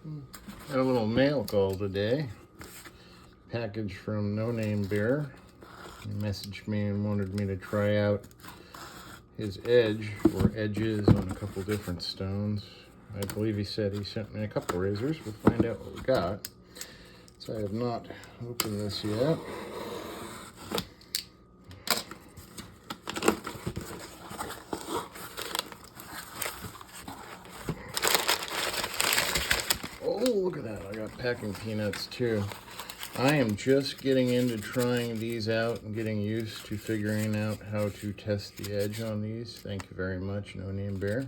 Got a little mail call today. Package from Noname Bear. He messaged me and wanted me to try out his edge or edges on a couple different stones. I believe he said he sent me a couple razors. We'll find out what we got. So I have not opened this yet. Oh, look at that. I got packing peanuts too. I am just getting into trying these out and getting used to figuring out how to test the edge on these. Thank you very much, Noname Bear.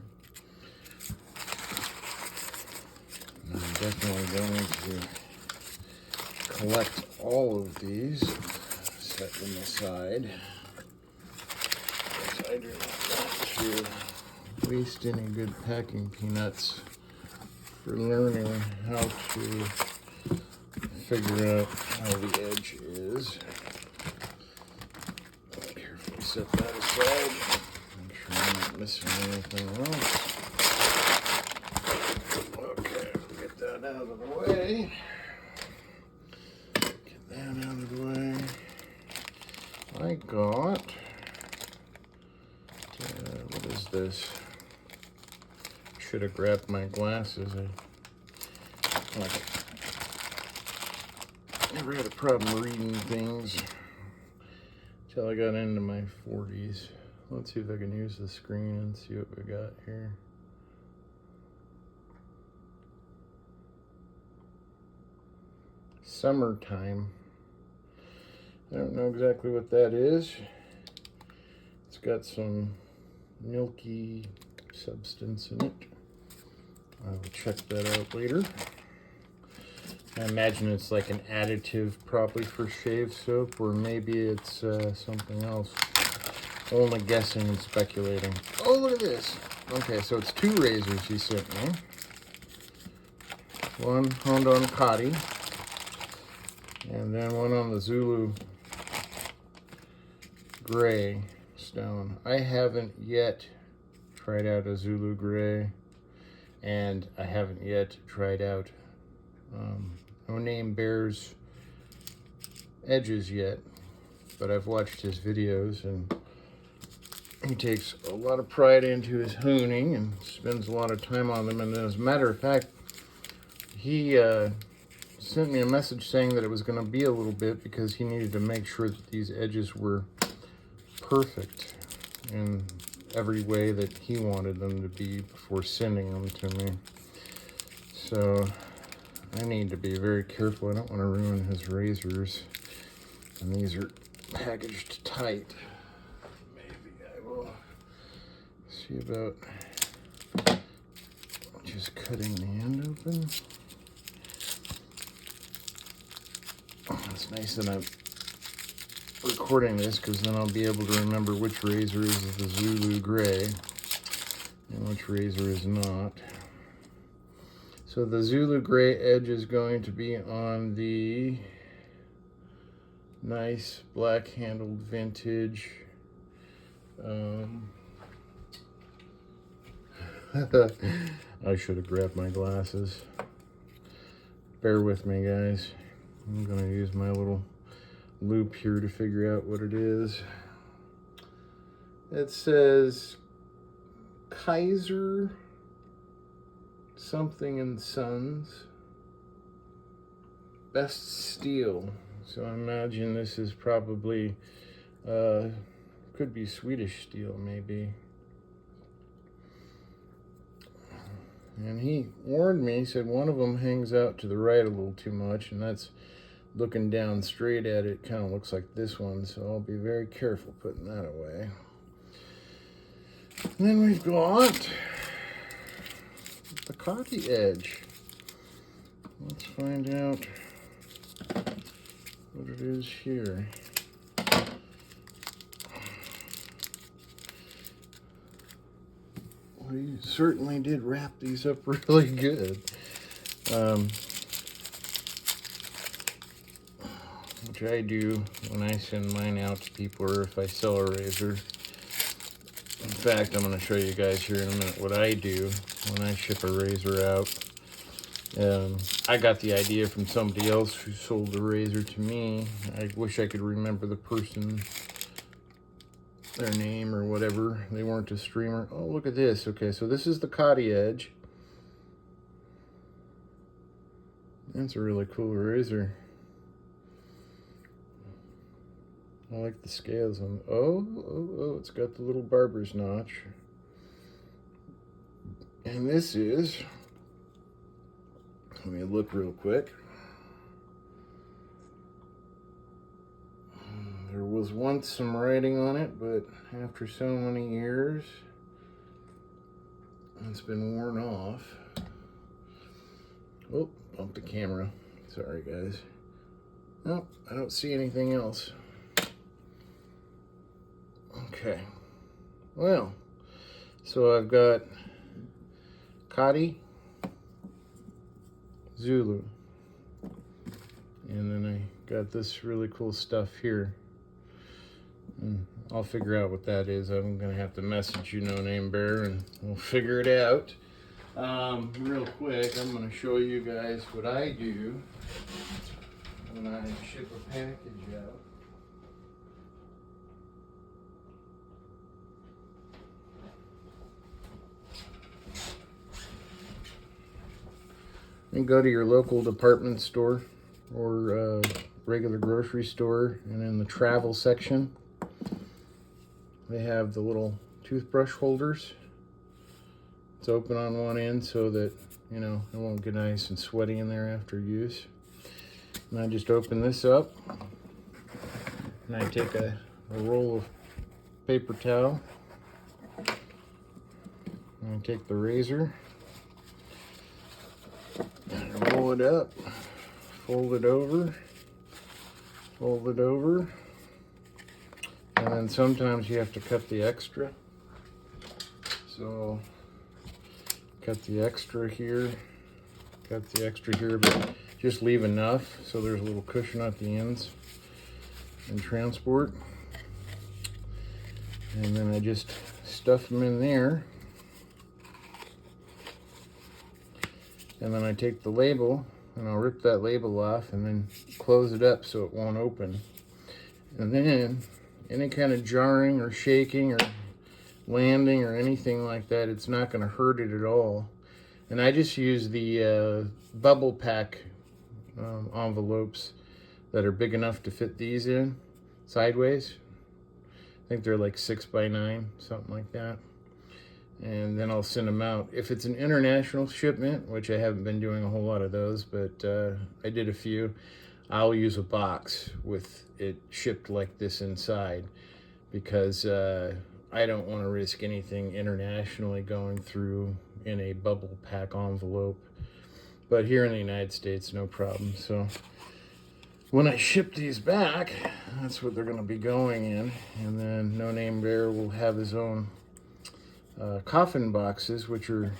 I'm definitely going to collect all of these, set them aside, because I do not want to waste any good packing peanuts for learning how to figure out how the edge is. Carefully set that aside. Make sure I'm not missing anything else. Okay, get that out of the way. Get that out of the way. I got, what is this? Should have grabbed my glasses. I never had a problem reading things until I got into my 40s. Let's see if I can use the screen and see what we got here. Summertime. I don't know exactly what that is. It's got some milky substance in it. I will check that out later. I imagine it's like an additive probably for shave soap, or maybe it's something else. Only guessing and speculating. Oh, look at this. Okay, so it's two razors he sent me. One honed on Kati, and then one on the Zulu Gray stone. I haven't yet tried out a Zulu Gray, and I haven't yet tried out Noname Bear's edges yet, but I've watched his videos, and he takes a lot of pride into his honing and spends a lot of time on them. And as a matter of fact, he sent me a message saying that it was going to be a little bit because he needed to make sure that these edges were perfect in every way that he wanted them to be before sending them to me. So I need to be very careful. I don't want to ruin his razors. And these are packaged tight. Maybe I will see about just cutting the end open. Oh, it's nice that I'm recording this, because then I'll be able to remember which razor is the Zulu Gray and which razor is not. So the Zulu Gray edge is going to be on the nice black handled vintage. I should have grabbed my glasses. Bear with me, guys. I'm going to use my little loop here to figure out what it is. It says Kaiser something and Sons best steel. So I imagine this is probably could be Swedish steel, maybe. And he warned me. He said one of them hangs out to the right a little too much, and that's looking down straight at it. Kind of looks like this one, so I'll be very careful putting that away. And then we've got the Kati edge. Let's find out what it is here. We certainly did wrap these up really good. Which I do when I send mine out to people, or if I sell a razor. In fact, I'm going to show you guys here in a minute what I do when I ship a razor out. I got the idea from somebody else who sold the razor to me. I wish I could remember the person, their name or whatever. They weren't a streamer. Oh, look at this. Okay, so this is the Cotty edge. That's a really cool razor. I like the scales on. Oh, it's got the little barber's notch. And this is, let me look real quick. There was once some writing on it, but after so many years, it's been worn off. Oh, bumped the camera. Sorry, guys. Nope, I don't see anything else. Okay. Well, so I've got Cotty, Zulu, and then I got this really cool stuff here. And I'll figure out what that is. I'm gonna have to message you, Noname Bear, and we'll figure it out. Real quick, I'm gonna show you guys what I do when I ship a package out. And go to your local department store or regular grocery store, and in the travel section, they have the little toothbrush holders. It's open on one end so that, you know, it won't get nice and sweaty in there after use. And I just open this up, and I take a roll of paper towel, and I take the razor, and roll it up, fold it over, and then sometimes you have to cut the extra. So cut the extra here, but just leave enough so there's a little cushion at the ends and transport. And then I just stuff them in there. And then I take the label and I'll rip that label off and then close it up so it won't open. And then any kind of jarring or shaking or landing or anything like that, it's not going to hurt it at all. And I just use the bubble pack envelopes that are big enough to fit these in sideways. I think they're like 6x9, something like that. And then I'll send them out. If it's an international shipment, which I haven't been doing a whole lot of those, but I did a few, I'll use a box with it shipped like this inside, because I don't want to risk anything internationally going through in a bubble pack envelope. But here in the United States, no problem. So when I ship these back, that's what they're going to be going in. And then Noname Bear will have his own coffin boxes, which are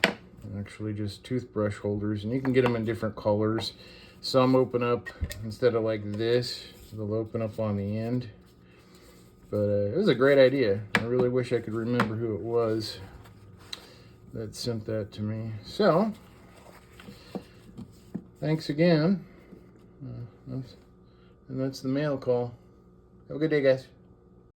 actually just toothbrush holders, and you can get them in different colors. Some open up, instead of like this, they'll open up on the end. But it was a great idea. I really wish I could remember who it was that sent that to me. So thanks again. And that's the mail call. Have a good day, guys.